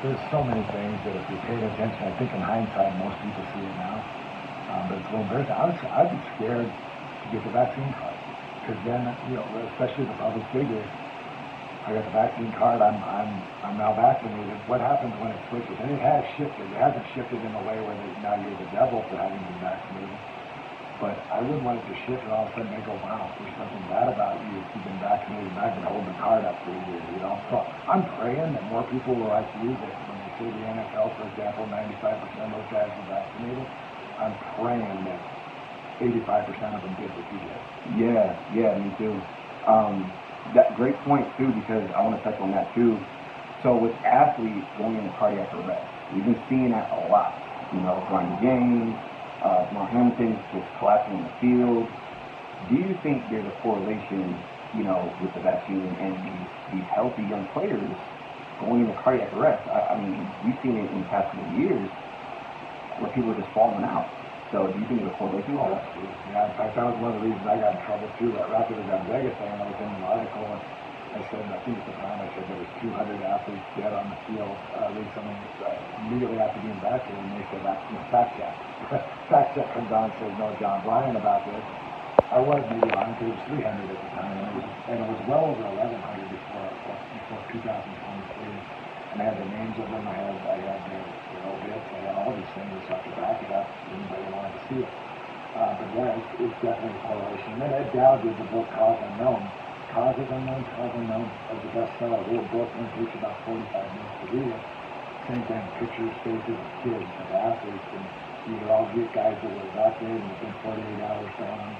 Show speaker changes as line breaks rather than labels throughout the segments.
There's so many things that if you paid attention, I think in hindsight, most people see it now. But it's a little embarrassing. I'd be scared to get the vaccine card. Because then, especially the public figure, I got the vaccine card, I'm now vaccinated. What happens when it switches? And it has shifted. It hasn't shifted in a way where now you're the devil for having been vaccinated. But I wouldn't want it to shift and all of a sudden they go, wow, there's something bad about you if you've been vaccinated and I've been holding the card up for a year, So I'm praying that more people will like you, that when they say the NFL, for example, 95% of those guys are vaccinated, I'm praying that 85% of them did what you did.
Yeah, me too. That great point too, because I want to touch on that too. So with athletes going into cardiac arrest, we've been seeing that a lot. Running games, Mark Hamilton just collapsing in the field. Do you think there's a correlation, with the vaccine and these healthy young players going into cardiac arrest? I mean, we've seen it in the past couple of years where people are just falling out. So do you think there's a correlation?
Oh, absolutely. Yeah, in fact, that was one of the reasons I got in trouble too. That after the Gonzaga thing, I was in an article and I said, I think at the time I said there was 200 athletes dead on the field recently, immediately after being vaccinated, and they said that's fact check. Fact check comes on and says, no, John Bryan about this. I was maybe lying because it was 300 at the time, and it was well over 1,100 before 2023. And I had the names of them, I had their obits, I had all these things so I could back it up if anybody wanted to see it. But yeah, it's definitely a correlation. And then Ed Dowd did the book Cause Unknown. Causes Unknown, Cause Unknown as the bestseller. Little book, and it takes about 45 minutes to read it. Same thing, pictures, faces of kids, of athletes, and you would all get guys that were evacuated and within 48 hours gone.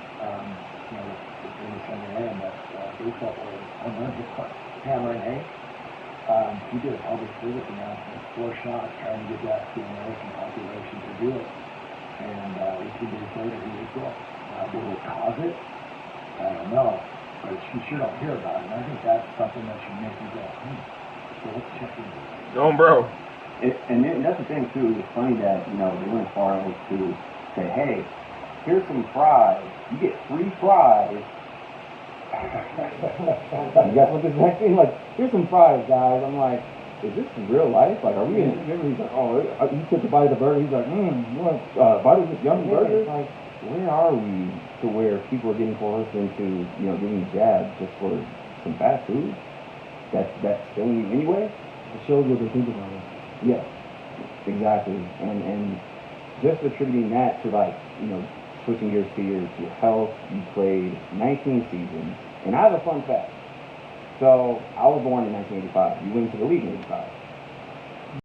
In the same way, and that baseball player, Hammering Hank. He did a public service announcement, 4 shots, trying to get back to the American population to do it. And 18 days later, he was dead. Will it cause it? I don't know. But you sure don't hear about it. And I think that's something that should make you go, so let's check into it.
No, bro.
And that's the thing, too. It's funny that, they went as far as to say, hey, here's some fries. You get free fries. You guys want this vaccine? Like, here's some fries, guys. I'm like, is this real life? Like, are we in? He's like, oh, he took a bite of the burger. He's like, what? Bite of this yummy burger? Like, where are we to where people are getting coerced into, getting jabs just for some fast food? That's killing you anyway.
It shows what they think about it.
Yeah, exactly. And just attributing that to switching gears to your health. You played 19 seasons. And I have a fun fact. So, I was born in 1985. You went to the league in 85.